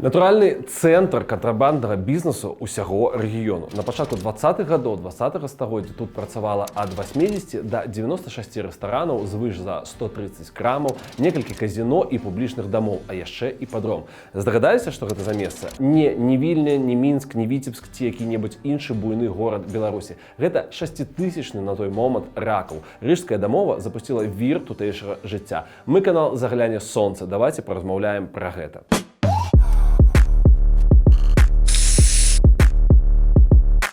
Натуральны цэнтр кантрабанднага бізнесу ўсяго рэгіёну. На пачатку 20-х гадоў 20-го стагоддзя тут працавала ад 80 да 96 рэстаранаў, звыш за 130 крамаў, некалькі казіно і публічных дамоў, а яшчэ і падром. Здагадаліся, што гэта за месца? Не Вільня, не Мінск, не Віцебск ці які-небудзь іншы буйны горад Беларусі. Гэта 6-тысячны на той момант Ракаў. Рыжская дамова запусціла вір тутэйшага жыцця. Мы канал «Загляне сонца». Давайте паразмаўляем пра гэта.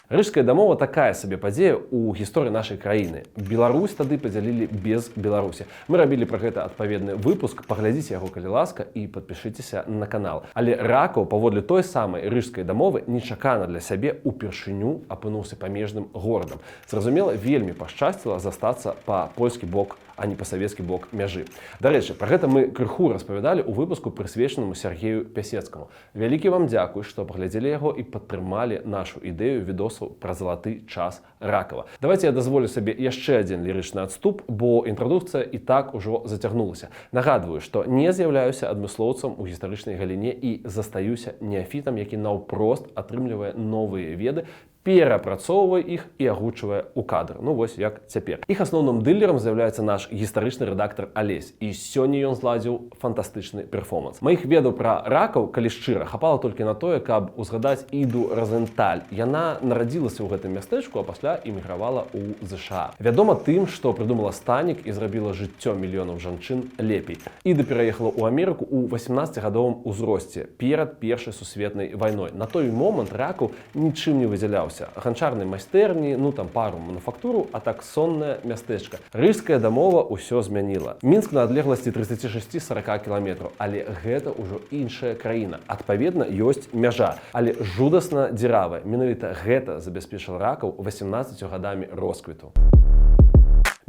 Рыжская дамова такая сабе падзея ў гісторыі нашай краіны. Беларусь тады падзялілі без Беларусі. Мы рабілі пра гэта адпаведны выпуск, паглядзіце яго, калі ласка, і падпішыцеся на канал. Але Ракаў, паводле той самай рыжскай дамовы, нечакана для сябе упершыню апынуўся памежным горадам. Зразумела, вельмі пашчасціла застацца па польскі бок, а не па савецкі бок мяжы. Дарэчы, пра гэта мы крыху распавядалі ў выпуску, прысвечанаму Сергею Пясецкаму. Вялікі вам дзякуй, што паглядзелі яго і падтрымалі нашу ідэю відосу пра залаты час Ракава. Давайте я дазволю сабе яшчэ адзін лірычны адступ, бо інтрадукцыя і так ужо зацягнулася. Нагадваю, што не з'яўляюся адмыслоўцам у гістарычнай галіне і застаюся неафітам, які наўпрост атрымлівае новыя веды, перапрацоўвае іх і агучвае ў кадр. Ну вось як цяпер. Іх асноўным дылерам з'яўляецца наш гістарычны рэдактар Алесь. І сёння ён зладзіў фантастычны перформанс. Маіх ведаў пра ракаў, калі шчыра, хапала толькі на тое, каб узгадаць Іду Розенталь. Яна нарадзілася ў гэтым мястэчку, а пасля эмігравала ў ЗША. Вядома тым, што прыдумала станік і зрабіла жыццё мільёнаў жанчын лепей. Іда пераехала ў Амерыку ў 18-гадовым узросце перад Першай сусветнай вайной. На той момант Ракаў нічым не выдзяляўся. Ганчарнай майстэрні, ну там пару мануфактуру, а так соннае мястэчка. Рыжская дамова ўсё змяніла. Мінск на адлегласці 36-40 кіламетраў, але гэта ўжо іншая краіна. Адпаведна, ёсць мяжа, але жудасна дзіравая. Менавіта гэта забяспечыла Ракаў 18 гадамі росквіту.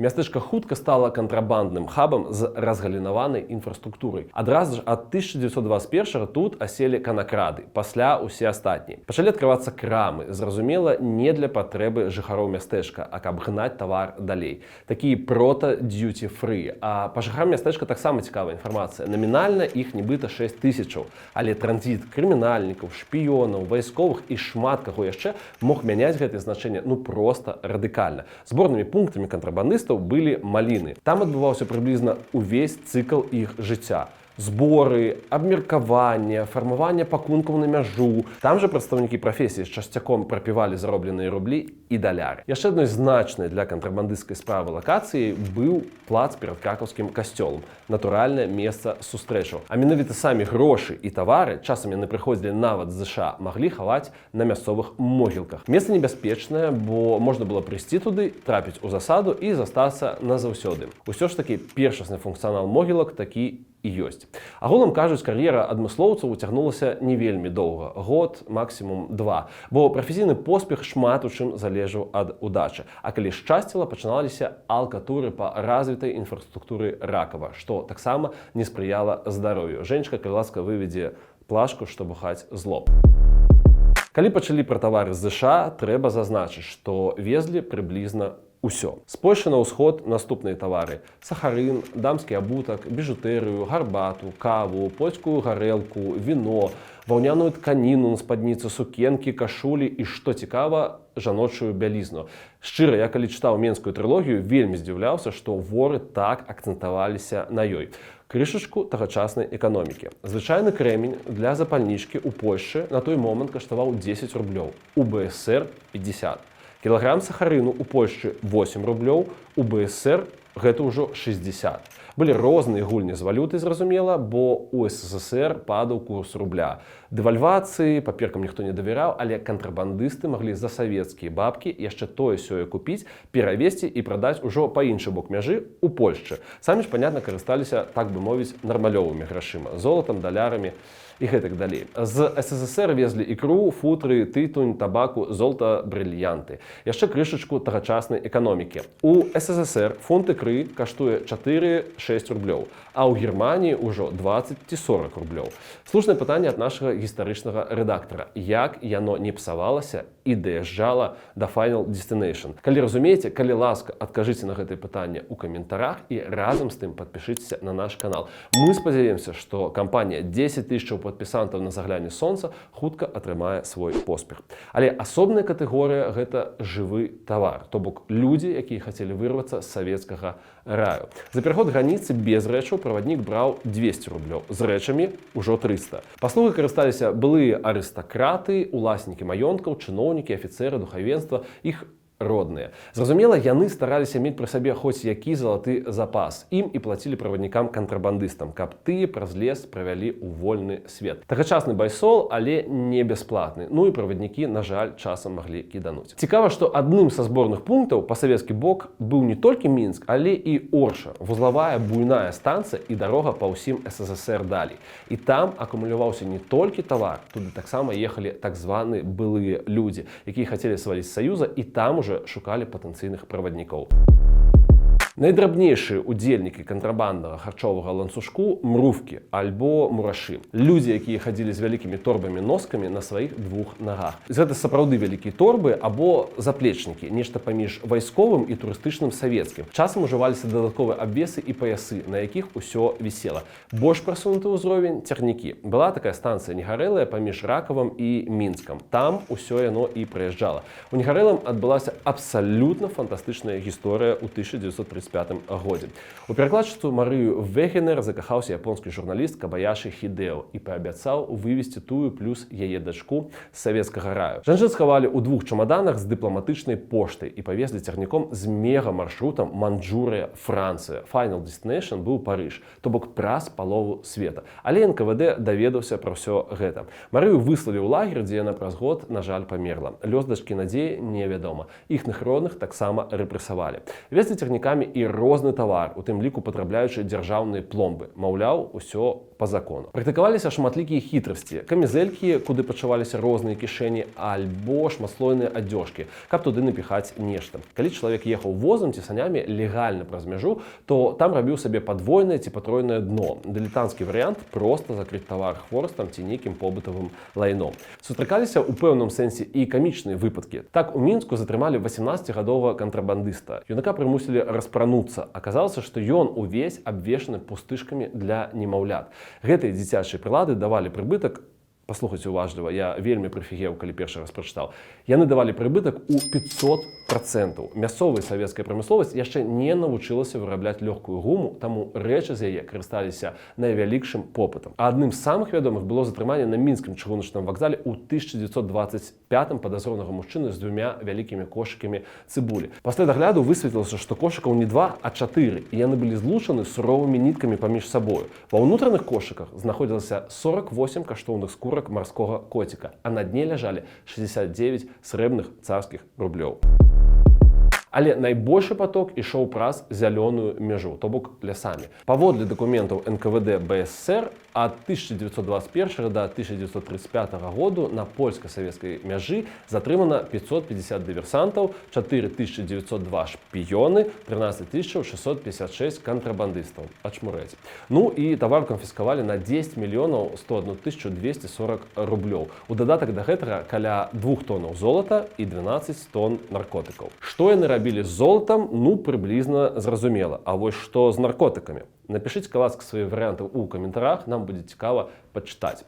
Мястэчка хутка стала кантрабандным хабам з разгалінаванай інфраструктурай. Адразу ж ад 1921 тут аселі канакрады, пасля усе астатнія. Пачалі адкрывацца крамы, зразумела, не для патрэбы жыхароў мястэчка, а каб гнаць тавар далей. Такія прота-дьюти-фры. А па жыхарам мястэчка таксама цікавая інфармацыя. Намінальна іх нібыта 6 тысячаў, але транзіт крымінальнікаў, шпіёнаў, вайсковых і шмат каго яшчэ мог мяняць гэтае значэнне ну проста радыкальна. Зборнымі пунктамі кантрабандыстаў былі маліны. Там адбываўся прыблізна увесь цыкл іх жыцця. Зборы, абмеркаванне, фармаванне пакункаў на мяжу. Там жа прадстаўнікі прафесіі з часцяком прапівалі заробленыя рублі і даляры. Яшчэ адной значнай для кантрабандысцкай справы лакацыяй быў плац перад кракаўскім касцёлам. Натуральнае месца сустрэчаў. А менавіта самі грошы і тавары, часам яны прыходзілі нават з ЗША, маглі хаваць на мясцовых могілках. Месца небяспечнае, бо можна было прыйсці туды, трапіць у засаду і застацца назаўсёды. Усё ж такі першасны функцыянал могілак такі і ёсць. Агулам кажуць, кар'ера адмыслоўцаў уцягнулася не вельмі доўга, год, максімум 2, бо прафесійны поспех шмат у чым залежаў ад удачы. А калі шчасціла, пачыналіся алкатуры па развітай інфраструктуры Ракава, што таксама не спрыяла здароўю. Жэнечка, калі ласка, выведзе плашку, што бухаць зло. Калі пачалі пра тавары з ЗША, трэба зазначыць, што везлі прыблізна усё. З Польшы на ўсход наступныя тавары: сахарын, дамскі абутак, біжутэрыю, гарбату, каву, польскую гарэлку, віно, ваўняную тканіну на спадніцы, сукенкі, кашулі і, што цікава, жаночую бялізну. Шчыра, я калі чытаў менскую трылогію, вельмі здзіўляўся, што воры так акцэнтаваліся на ёй. Крышачку тагачаснай эканомікі. Звычайны крэмень для запальнічкі ў Польшчы на той момант каштаваў 10 рублёў, у БСР 50. Кілаграм сахарыну ў Польшчы 8 рублёў, у БСР гэта ўжо 60. Былі розныя гульні з валютай, зразумела, бо у СССР падаў курс рубля. Дэвальвацыі, паперкам ніхто не давяраў, але кантрабандысты маглі за савецкія бабкі яшчэ тое-сёе купіць, перавесці і прадаць ужо па іншы бок мяжы ў Польшчы. Самі ж, панятна, карысталіся, так бы мовіць, нармалёвымі грашыма, золатам, далярамі і гэтак далей. З СССР везлі ікру, футры, тытунь, табаку, золата, брыльянты. Яшчэ крышачку тагачаснай эканомікі. У СССР фунт ікры каштуе 4-6 рублёў, а ў Германіі ўжо 20 ці 40 рублёў. Слушнае пытанне ад нашага гістарычнага рэдактара. Як яно не псавалася і даязджала да Final Destination? Калі разумееце, калі ласка, адкажыце на гэтае пытанне ў каментарах і разам з тым падпішыцеся на наш канал. Мы спадзяёмся, што кампанія 10 000 падпісантаў на загляне сонца хутка атрымае свой поспех. Але асобная катэгорыя гэта жывы тавар, то бок людзі, якія хацелі вырвацца з савецкага раю. За пераход граніцы без рэчаў праваднік браў 200 рублёў, з рэчамі ўжо 300. Паслугай карысталіся былыя арыстакраты, уласнікі маёнткаў, чыноўнікі, афіцэры, духавенства, іх родныя. Зразумела, яны стараліся мець пры сабе хоць які залаты запас. Ім і плацілі праваднікам-кантрабандыстам, каб тыя праз лес правялі ў вольны свет. Тагачасны байсол, але не бясплатны. Ну і праваднікі, на жаль, часам маглі кідануць. Цікава, што адным са зборных пунктаў па савецкі бок быў не толькі Мінск, але і Орша, вузлавая буйная станцыя і дарога па ўсім СССР далей. І там акумуляваўся не толькі тавар, туды таксама ехалі так званыя былыя людзі, якія хацелі сваліць з Саюза, і там ужо шукалі патэнцыйных праваднікоў. Найдрабнейшыя удзельнікі кантрабанднага харчовага ланцужку – мрувкі альбо мурашы. Людзі, якія хадзілі з вялікімі торбамі-носкамі на сваіх двух нагах. Гэта сапраўды вялікія торбы або заплечнікі, нешта паміж вайсковым і турыстычным савецкім. Часам ужываліся дадатковыя абвесы і паясы, на якіх усё вісела. Больш прасунуты ўзровень – цягнікі. Была такая станцыя Негарэлая паміж Ракавам і Мінскам. Там усё яно і прыязджала. У Негарэлым адбылася абсалютна фантастычная гісторыя ў 1935 годзе. У перакладчыцу Марыю Вегенер закахаўся японскі журналіст Кабаяші Хідэо і паабяцаў вывезці тую плюс яе дачку з савецкага раю. Жанчын схавалі ў 2 чамаданах з дыпламатычнай поштай і павезлі цягніком з мега-маршрутам Манчжурыя, Францыя. Final Destination быў Парыж, то бок праз палову света. Але НКВД даведаўся пра ўсё гэта. Марыю выслалі ў лагер, дзе яна праз год, на жаль, памерла. Лёс дачкі Надзеі невядома. Іхных родных таксама рэпрэсавалі. Везлі цягнікамі і розны тавар, у тым ліку патрабляючы дзяржаўныя пломбы. Маўляў, усё па закону. Практыкаваліся шматлікія хітрасці, камізэлькі, куды пачуваліся розныя кішэні, альбо шматслойныя адзёжкі, каб туды напіхаць нешта. Калі чалавек ехаў возам ці санямі легальна праз мяжу, то там рабіў сабе падвойнае ці патройнае дно. Дылетанцкі варыянт проста закрыць тавар хворастам ці нейкім побытавым лайном. Сустракаліся ў пэўным сэнсе і камічныя выпадкі. Так у Мінску затрымалі 18гадовага кантрабандыста. Юнака прымусілі распрануцца. Аказалася, што ён увесь абвешаны пустышкамі для немаўлят. Гэтыя дзіцячыя прылады давалі прыбытак, паслухайце уважліва, я вельмі прыфігеў, калі першы раз прачытаў. Яны давалі прыбытак у 500%. Мясцовая савецкая прамысловасць яшчэ не навучылася вырабляць лёгкую гуму, таму рэчы з яе карысталіся найвялікшым попытам. А адным з самых вядомых было затрыманне на мінскім чыгуначным вакзале ў 1925 падазронага мужчыны з 2 вялікімі кошыкамі цыбулі. Пасля дагляду высветлілася, што кошыкаў не 2, а 4, і яны былі злучаны суровымі ніткамі паміж сабою. Ва ўнутраных кошыках знаходзілася 48 каштоўных скурак марскога коціка, а на дне ляжалі 69 срэбных царскіх рублёў. Але найбольшы поток ішоў праз зялёную мяжу, то бок лясамі. Паводле дакументаў НКВД БССР, ад 1921 до 1935 году на польска-савецкай мяжы затрымана 550 дыверсантаў, 4902 шпіёны, 13656 кантрабандыстаў. Ачмурэць. Ну і тавар канфіскавалі на 10 мільёнаў 101 240 рублёў. У дадатак да гэтага каля 2 тоннаў золата і 12 тонн наркотыкаў. Што яны рабілі з золатам, ну, прыблізна зразумела. А вось што з наркотыкамі? Напішыце, калі ласка, свае варыянты ў каментарах, нам будзе цікава пачытаць.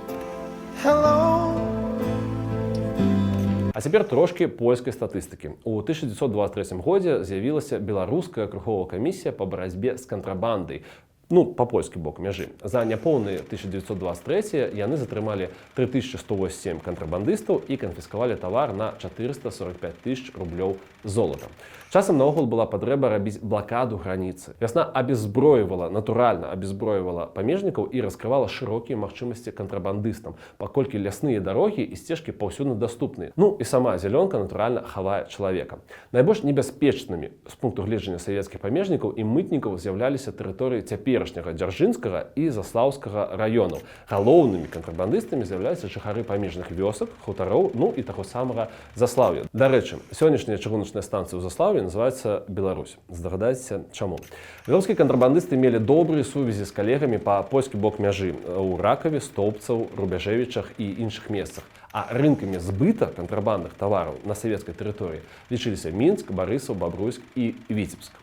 А цяпер трошкі польскай статыстыкі. У 1923 годзе з'явілася беларуская круховая камісія па барацьбе з кантрабандай. Ну, па польскі бок мяжы. За няпоўны 1923 яны затрымалі 3187 кантрабандыстаў і канфіскавалі тавар на 445 тысяч рублёў золата. Часам наогул была патрэба рабіць блакаду граніцы. Вясна абезброівала, натуральна абезброівала памежнікаў і раскрывала шырокія магчымасці кантрабандыстам, паколькі лясныя дарогі і сцежкі паўсюдна даступныя. Ну і сама зялёнка, натуральна, хавае чалавека. Найбольш небяспечнымі з пункту гледжання савецкіх памежнікаў і мытнікаў з'яўляліся тэрыторыі цяперашняга Дзяржынскага і Заслаўскага раёнаў. Галоўнымі кантрабандыстамі з'яўляюцца жыхары памежных вёсак, хутароў, ну і таго самага Заслаўя. Дарэчы, сённяшняя чыгуначная станцыя ў Заслаўі называецца Беларусь. Здагадайцеся, чаму? Беларускія кантрабандысты мелі добрыя сувязі з калегамі па польскі бок мяжы ў Ракаве, Столбцаў, Рубяжэвічах і іншых месцах. А рынкамі збыта кантрабандных тавараў на савецкай тэрыторыі лічыліся Мінск, Барысаў, Бабруйск і Віцебск.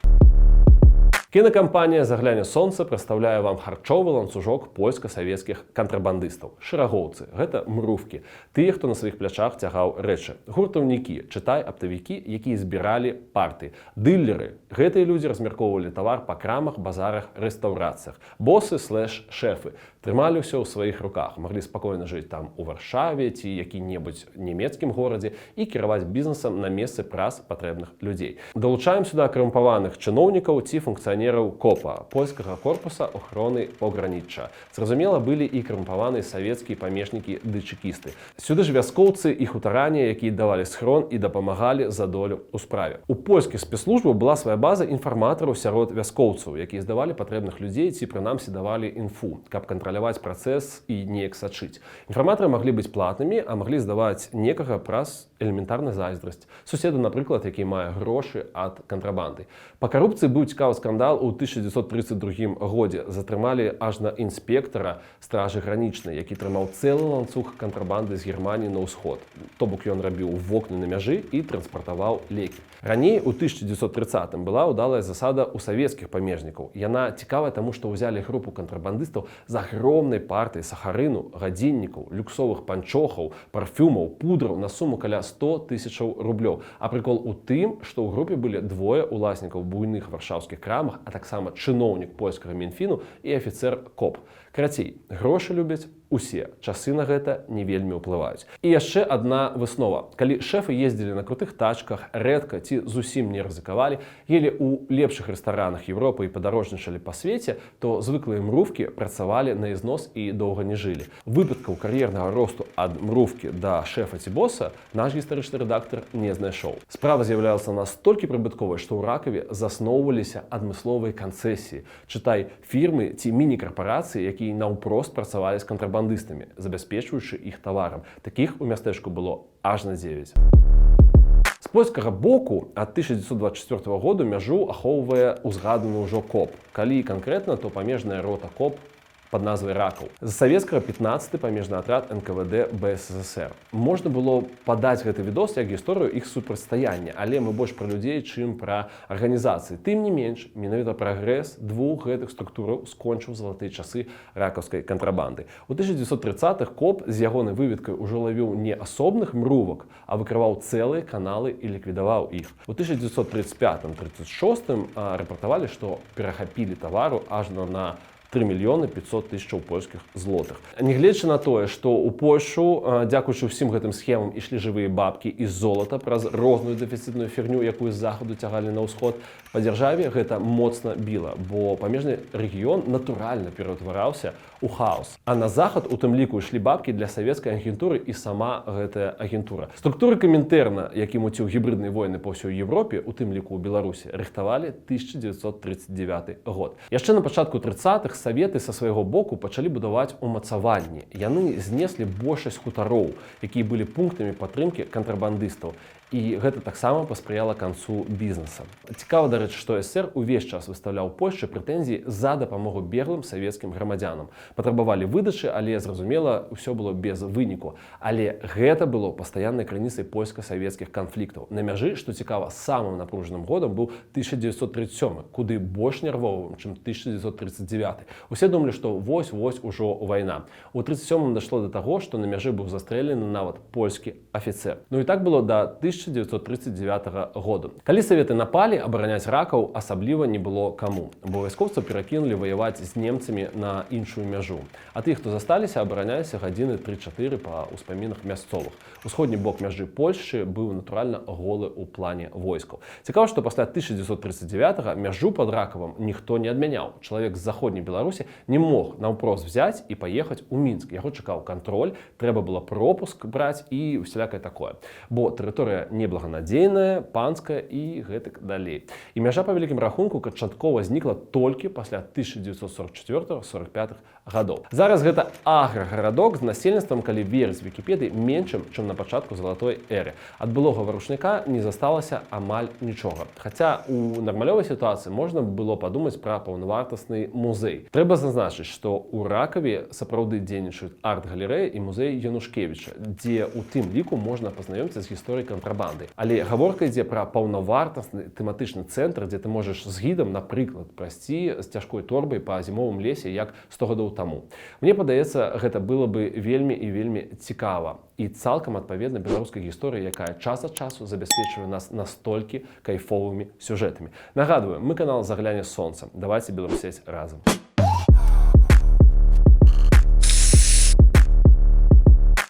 Кінакампанія «Загляне сонца» прадстаўляе вам харчовы ланцужок польска-савецкіх кантрабандыстаў. Шэрагоўцы – гэта мрувкі, тыя, хто на сваіх плячах цягаў рэчы. Гуртаўнікі, чытай аптавікі, якія збіралі парты. Дылеры – гэтыя людзі размяркоўвалі тавар па крамах, базарах, рэстаўрацыях. Босы /шэфы трымалі ўсё ў сваіх руках, маглі спакойна жыць там у Варшаве ці які-небудзь нямецкім горадзе і кіраваць бізнесам на месцы праз патрэбных людзей. Далучаем сюда карумпаваных чыноўнікаў ці функцыянераў КОПа, польскага корпуса охороны погранічча. Зразумела, былі і карумпаваныя савецкія памежнікі ды чэкісты. Сюды ж вяскоўцы і хутаране, якія давалі схрон і дапамагалі за долю ў справе. У польскіх спецслужбаў была свая база інфарматараў сярод вяскоўцаў, якія здавалі патрэбных людзей ці прынамсі давалі інфу, каб кантраляваць працэс і неяк сачыць. Інфарматары маглі быць платнымі, а маглі здаваць некага праз элементарную зайздрасць. Суседу, напрыклад, які мае грошы ад кантрабанды. Па карупцыі быў цікавы скандал у 1932 годзе. Затрымалі аж на інспектара стражы гранічнай, які трымаў цэлы ланцуг кантрабанды з Германіі на ўсход. То бок ён рабіў вокны на мяжы і транспартаваў лекі. Раней у 1930-м была ўдалая засада ў савецкіх памежнікаў. Яна цікавая таму, што ўзялі групу кантрабандыстаў з агромнай партыяй сахарыну, гадзіннікаў, люксовых панчохаў, парфюмаў, пудраў на суму каля 100 000 рублёў. А прыкол у тым, што ў групе былі двое уласнікаў буйных варшаўскіх крамах, а таксама чыноўнік польскага Мінфіну і афіцэр КОП. Карацей, грошы любяць усе, часы на гэта не вельмі ўплываюць. І яшчэ адна выснова. Калі шэфы ездзілі на крутых тачках, рэдка ці зусім не рызыкавалі, елі ў лепшых рэстаранах Европы і падарожнічалі па свеце, то звыклыя мрувкі працавалі на ізнос і доўга не жылі. Выпадкаў кар'ернага росту ад мрувкі да шэфа ці боса наш гістарычны рэдактар не знайшоў. Справа з'яўлялася настолькі прыбытковай, што ў Ракаве засноўваліся адмысловыя канцэсіі, чытай фірмы ці міні-карпарацыі, якія наўпрост працавалі з кантрабандыстамі, забяспечваючы іх таварам. Такіх у мястэчку было аж на 9. З польскага боку ад 1924 году мяжу ахоўвае узгаданы ўжо КОП. Калі канкрэтна, то памежная рота КОП под назвай Ракаў. З савецкага 15-й памежны атрад НКВД БССР. Можна было падаць гэты відос як гісторыю іх супрацьстаяння, але мы больш пра людзей, чым пра арганізацыі. Тым не менш, менавіта прагрэс двух гэтых структураў скончыў залатыя часы ракаўскай кантрабанды. У 1930-х КОП з ягонай выведкай ужо лавіў не асобных мрувак, а выкрываў цэлыя каналы і ліквідаваў іх. У 1935-36 рэпартавалі, што перахапілі тавару аж на 3 500 000 польскіх злотых. Нягледзячы на тое, што ў Польшу, дзякуючы ўсім гэтым схемам, ішлі жывыя бабкі і золата праз розную дэфіцытную фігню, якую з захаду цягалі на ўсход, па дзяржаве гэта моцна біла, бо памежны рэгіён натуральна пераўтвараўся ў хаос. А на захад у тым ліку ішлі бабкі для савецкай агентуры і сама гэтая агентура. Структуры Камінтэрна, які муціў гібрыдныя войны па ўсёй Европе, у тым ліку ў Беларусі, рыхтавалі 1939 год. Яшчэ на пачатку 30-х саветы са свайго боку пачалі будаваць умацаванні. Яны знеслі большасць хутароў, якія былі пунктамі падтрымкі кантрабандыстаў. І гэта таксама паспрыяла канцу бізнеса. Цікава, дарэчы, што СССР увесь час выстаўляў Польшчы прэтэнзіі за дапамогу беглым савецкім грамадзянам. Патрабавалі выдачы, але, зразумела, ўсё было без выніку. Але гэта было пастаяннай крыніцай польска-савецкіх канфліктаў. На мяжы, што цікава, самым напружаным годам быў 1937, куды больш нервовым, чым 1939. Усе думалі, што вось-вось ужо вайна. У 1937 дашло да таго, што на мяжы быў застрэлены нават польскі афіцэр. Ну і так было да 1939 году. Калі саветы напалі, абараняць ракаў асабліва не было каму, бо вайскоўцаў перакінулі ваяваць з немцамі на іншую мяжу. А тых, хто засталіся, абараняліся гадзіны 3-4 па ўспамінах мясцовых. Усходні бок мяжы Польшчы быў натуральна голы ў плане войскаў. Цікава, што пасля 1939 мяжу пад Ракавам ніхто не адмяняў. Чалавек з заходняй Беларусі не мог наўпрост взяць і паехаць у Мінск. Яго чакаў кантроль, трэба было пропуск браць і усялякае такое. Бо тэрыторыя неблаганадзейная, панская і гэтак далей. І мяжа па вялікім рахунку канчаткова знікла толькі пасля 1944-45 гадоў. Зараз гэта аграгарадок з насельніцтвам, калі верыць Вікіпедыі, меншым, чым на пачатку залатой эры. Ад былога варушніка не засталася амаль нічога. Хаця у нармалёвай сітуацыі можна было падумаць пра паўнавартасны музей. Трэба зазначыць, што ў Ракаве сапраўды дзейнічаюць арт-галерэя і музей Янушкевіча, дзе ў тым ліку можна пазнаёміцца з гісторыяй кантрабанды кантрабандай. Але гаворка ідзе пра паўнавартасны тэматычны цэнтр, дзе ты можаш з гідам, напрыклад, прайсці з цяжкой торбай па зімовым лесе, як 100 гадоў таму. Мне падаецца, гэта было бы вельмі і вельмі цікава і цалкам адпаведна беларускай гісторыі, якая час ад часу забяспечвае нас настолькі кайфовымі сюжэтамі. Нагадваю, мы канал «Загляне сонца». Давайте беларусець разам.